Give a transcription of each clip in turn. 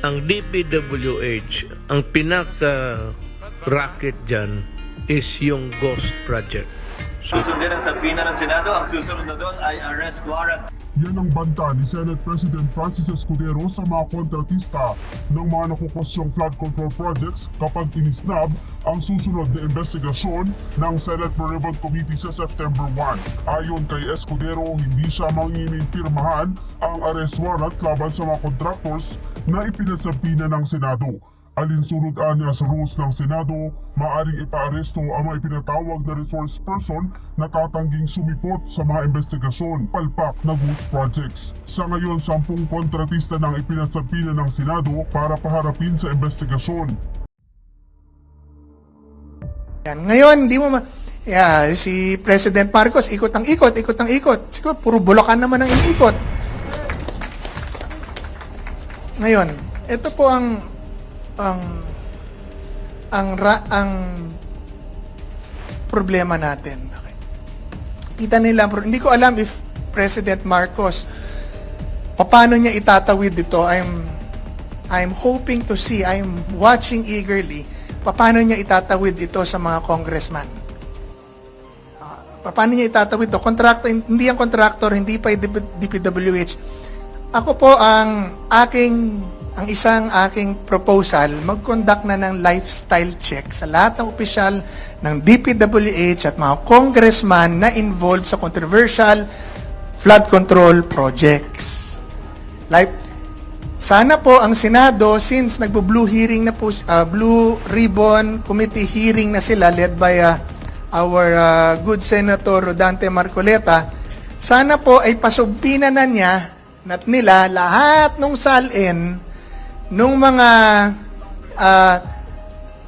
ang DPWH, ang pinaka-racket dyan is yung Ghost Project. Susundin ang sabina ng Senado, ang susunod na doon ay arrest warrant. Yan ang banta ni Senate President Francis Escudero sa mga kontratista ng mga nakukusyong flood control projects kapag inisnab ang susunod na investigasyon ng Senate Pro-Rebel Committee sa September 1. Ayon kay Escudero, hindi siya pirmahan ang arrest warrant laban sa mga contractors na ipinasabina ng Senado. Alinsunod niya sa rules ng Senado, maaring ipaaresto ang mga ipinatawag na resource person na tatangging sumipot sa mga investigasyon, palpak na ghost projects. Sa ngayon, 10 kontratista ng ipinasabina ng Senado para paharapin sa investigasyon. Ngayon, hindi mo si President Marcos, ikot ang ikot. Siguro, puro Bulacan naman ang iniikot. Ngayon, ito po ang problema natin. Okay. Kita nila, hindi ko alam if President Marcos, paano niya itatawid dito. I'm hoping to see, I'm watching eagerly, paano niya itatawid ito sa mga congressman. Paano niya itatawid ito? Contractor, hindi ang contractor, hindi pa DPWH. Ako po ang isang aking proposal, mag-conduct na ng lifestyle check sa lahat ng opisyal ng DPWH at mga congressman na involved sa controversial flood control projects. Sana po ang Senado, since nagbo-blue hearing na po, Blue Ribbon Committee hearing na sila led by our good Senator Rodante Marcoleta, sana po ay pasumpina na nila lahat ng salin nung mga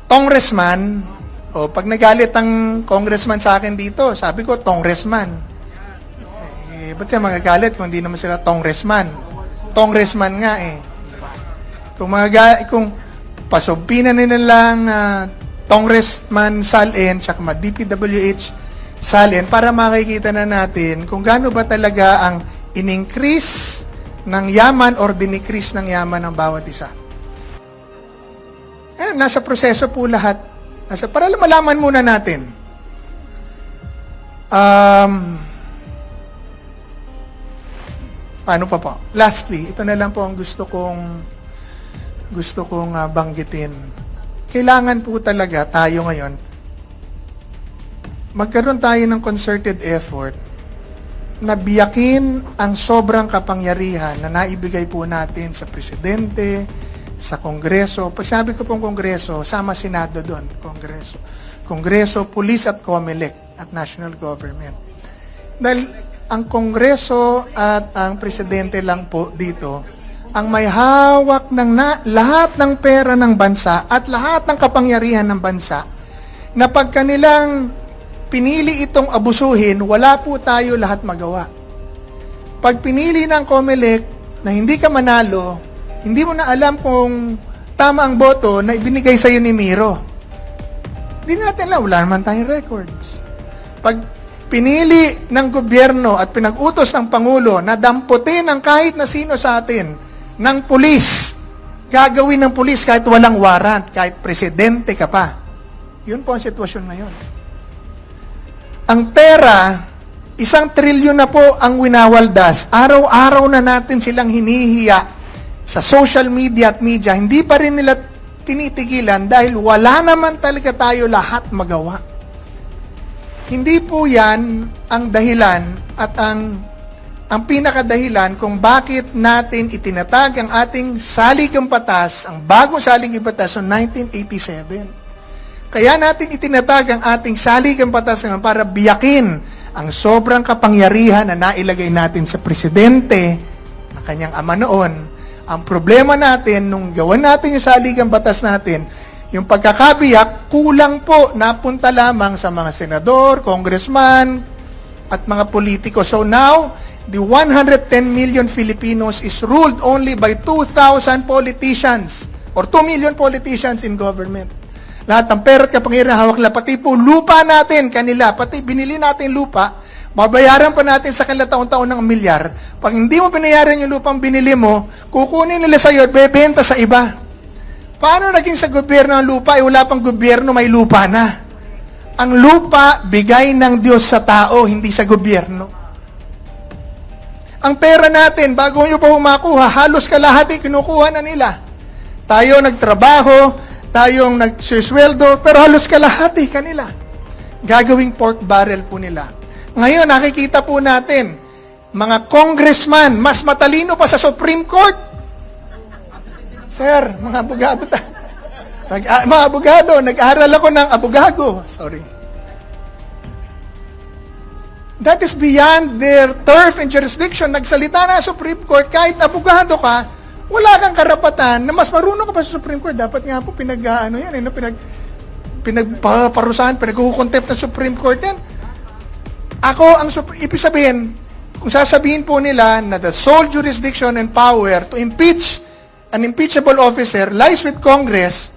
congressman, pag nagalit ang congressman sa akin dito, sabi ko, congressman. Ba't siya magagalit kung hindi naman sila congressman? Congressman nga Diba? Kung pasumpina nila lang congressman salin, tsaka DPWH salin, para makikita na natin kung gaano ba talaga ang in-increase ng yaman or dinikrease ng yaman ng bawat isa. Nasa proseso po lahat. Para malaman muna natin. Paano pa po? Lastly, ito na lang po ang gusto kong banggitin. Kailangan po talaga tayo ngayon, magkaroon tayo ng concerted effort na biyakin ang sobrang kapangyarihan na naibigay po natin sa Presidente, sa Kongreso. Pag sabi ko pong Kongreso, sama Senado doon, Kongreso, Police at COMELEC at National Government. Dahil ang Kongreso at ang Presidente lang po dito, ang may hawak ng lahat ng pera ng bansa at lahat ng kapangyarihan ng bansa, na pag kanilang pinili itong abusuhin, wala po tayo lahat magawa. Pag pinili ng COMELEC na hindi ka manalo, hindi mo na alam kung tama ang boto na ibinigay sa iyo ni Miro. Hindi natin alam, wala naman tayong records. Pag pinili ng gobyerno at pinag-utos ng Pangulo na damputin ang kahit na sino sa atin ng pulis, gagawin ng pulis kahit walang warrant, kahit presidente ka pa. Yun po ang sitwasyon ngayon. Ang pera, 1 trilyon na po ang winawaldas. Araw-araw na natin silang hinihiya sa social media at media. Hindi pa rin nila tinitigilan dahil wala naman talaga tayo lahat magawa. Hindi po yan ang dahilan at ang pinakadahilan kung bakit natin itinatag ang ating saligang batas, ang bagong saligang batas noong 1987. Kaya natin itinatag ang ating saligang batas para biyakin ang sobrang kapangyarihan na nailagay natin sa Presidente, na kanyang ama noon. Ang problema natin, nung gawan natin yung saligang batas natin, yung pagkakabiyak, kulang po, napunta lamang sa mga senador, congressman, at mga politiko. So now, the 110 million Filipinos is ruled only by 2,000 politicians or 2 million politicians in government. Lahat ng pera at kapangyarihan hawak nila, pati po lupa natin, kanila, pati binili natin lupa, babayaran pa natin sa kanila taon-taon ng 1 milyar, Pag hindi mo binayaran yung lupang binili mo, kukunin nila sa'yo at bebenta sa iba. Paano naging sa gobyerno ang lupa? Wala pang gobyerno, may lupa na. Ang lupa, bigay ng Diyos sa tao, hindi sa gobyerno. Ang pera natin, bago nyo pa humakuha, halos kalahati kinukuha na nila. Tayo nagtrabaho, tayong nagsisweldo, pero halos kalahati kanila. Gagawing pork barrel po nila. Ngayon, nakikita po natin, mga congressman, mas matalino pa sa Supreme Court. Sir, mga abogado mga abogado, nag-aral ako ng abogado. Sorry. That is beyond their turf and jurisdiction. Nagsalita na sa Supreme Court, kahit abogado ka, wala kang karapatan na mas marunong ka pa sa Supreme Court. Dapat nga po pinagpaparusahan, pinagkukontempt ng Supreme Court yan. Ako, ibig sabihin, kung sasabihin po nila na the sole jurisdiction and power to impeach an impeachable officer lies with Congress,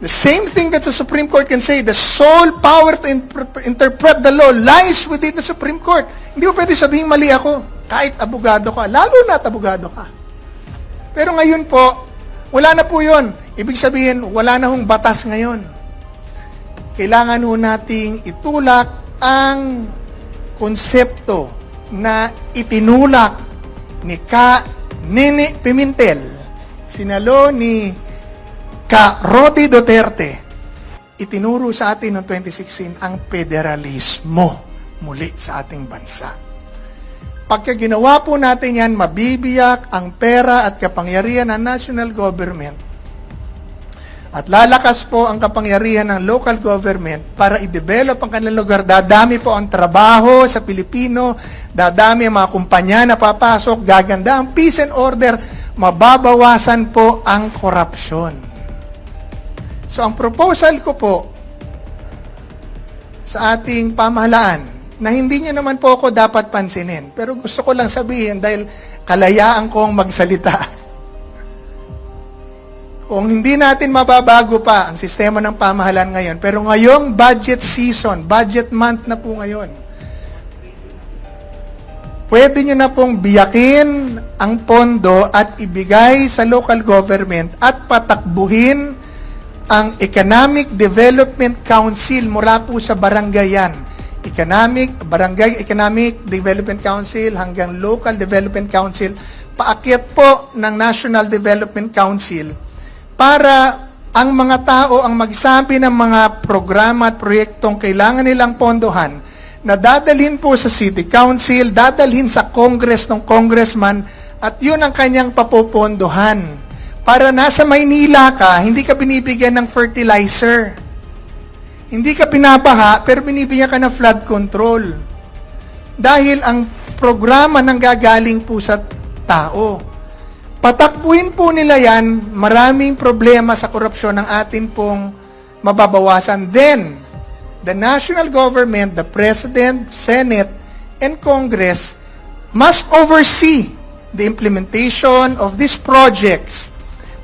the same thing that the Supreme Court can say, the sole power to interpret the law lies within the Supreme Court. Hindi mo pwede sabihin mali ako, kahit abogado ka, lalo na abogado ka. Pero ngayon po, wala na po yun. Ibig sabihin, wala na hong batas ngayon. Kailangan ho nating itulak ang konsepto na itinulak ni Nene Pimentel, sinalo ni Rodi Duterte, itinuro sa atin noong 2016 ang federalismo muli sa ating bansa. Pagka ginawa po natin yan, mabibiyak ang pera at kapangyarihan ng national government at lalakas po ang kapangyarihan ng local government para i-develop ang kanilang lugar. Dadami po ang trabaho sa Pilipino, dadami ang mga kumpanya na papasok, gaganda ang peace and order, mababawasan po ang korupsyon. So ang proposal ko po sa ating pamahalaan, na hindi nyo naman po ako dapat pansinin, pero gusto ko lang sabihin dahil kalayaan kong magsalita. Kung hindi natin mababago pa ang sistema ng pamahalaan ngayon, pero ngayong budget season, budget month na po ngayon, pwede nyo na pong biyakin ang pondo at ibigay sa local government at patakbuhin ang Economic Development Council mula po sa barangay yan. Barangay Economic Development Council hanggang Local Development Council, paakyat po ng National Development Council para ang mga tao ang magsabi ng mga programa at proyektong kailangan nilang pondohan na dadalhin po sa City Council, dadalhin sa Congress ng congressman at yun ang kanyang papopondohan. Para nasa Maynila ka, hindi ka binibigyan ng fertilizer. Hindi ka pinabaha, pero binibigyan ka ng flood control. Dahil ang programa nang gagaling po sa tao. Patakbuhin po nila yan, maraming problema sa korupsyon ng atin pong mababawasan. Then, the national government, the President, Senate, and Congress must oversee the implementation of these projects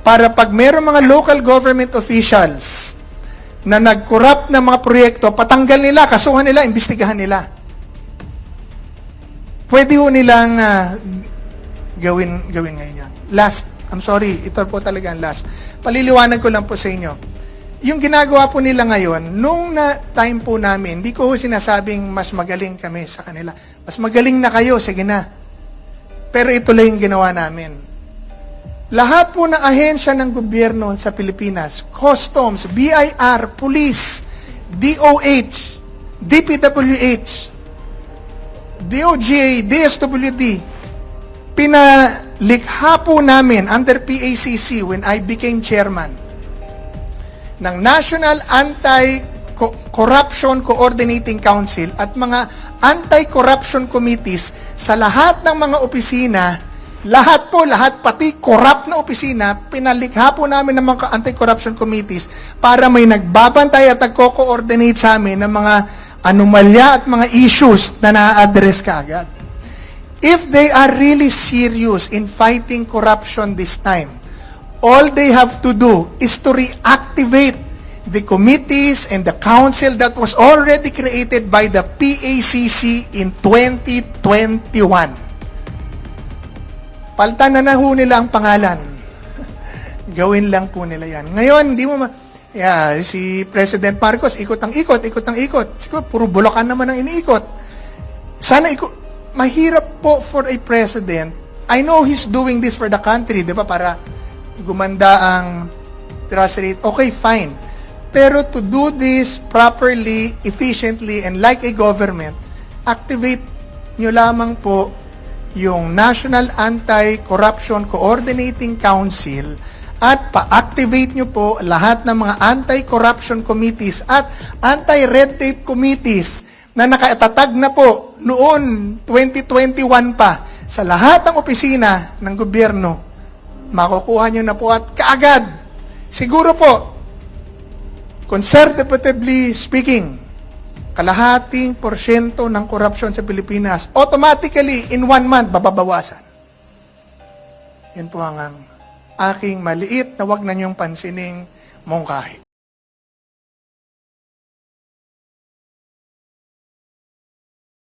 para pag mayroong mga local government officials na nag-corrupt ng mga proyekto, patanggal nila, kasuhan nila, imbestigahan nila. Pwede ho nilang gawin ngayon yan. Last, I'm sorry, ito po talaga ang last. Paliliwanag ko lang po sa inyo. Yung ginagawa po nila ngayon, nung time po namin, hindi ko sinasabing mas magaling kami sa kanila. Mas magaling na kayo, sige na. Pero ito lang yung ginawa namin. Lahat po ng ahensya ng gobyerno sa Pilipinas, Customs, BIR, Police, DOH, DPWH, DOJ, DSWD, pinalikha po namin under PACC when I became chairman ng National Anti-Corruption Coordinating Council at mga anti-corruption committees sa lahat ng mga opisina, lahat pati corrupt na opisina, pinalikha po namin ng mga anti-corruption committees para may nagbabantay at nagko-coordinate sa amin ng mga anomalya at mga issues na na-address kaagad. If they are really serious in fighting corruption this time, all they have to do is to reactivate the committees and the council that was already created by the PACC in 2021. Paltan na ho nila ang pangalan. Gawin lang po nila yan. Ngayon, hindi mo si President Marcos, ikot ang ikot. Siguro, puro Bulacan naman ang iniikot. Sana mahirap po for a president. I know he's doing this for the country, di ba? Para gumanda ang trust rate. Okay, fine. Pero to do this properly, efficiently, and like a government, activate nyo lamang po yung National Anti-Corruption Coordinating Council at pa-activate nyo po lahat ng mga anti-corruption committees at anti-red tape committees na nakatatag na po noon 2021 pa sa lahat ng opisina ng gobyerno. Makukuha nyo na po at kaagad. Siguro po, conservatively speaking, kalahating porsyento ng korupsyon sa Pilipinas, automatically, in 1 month, bababawasan. Yan po ang aking maliit na wag na niyong pansining mungkahi.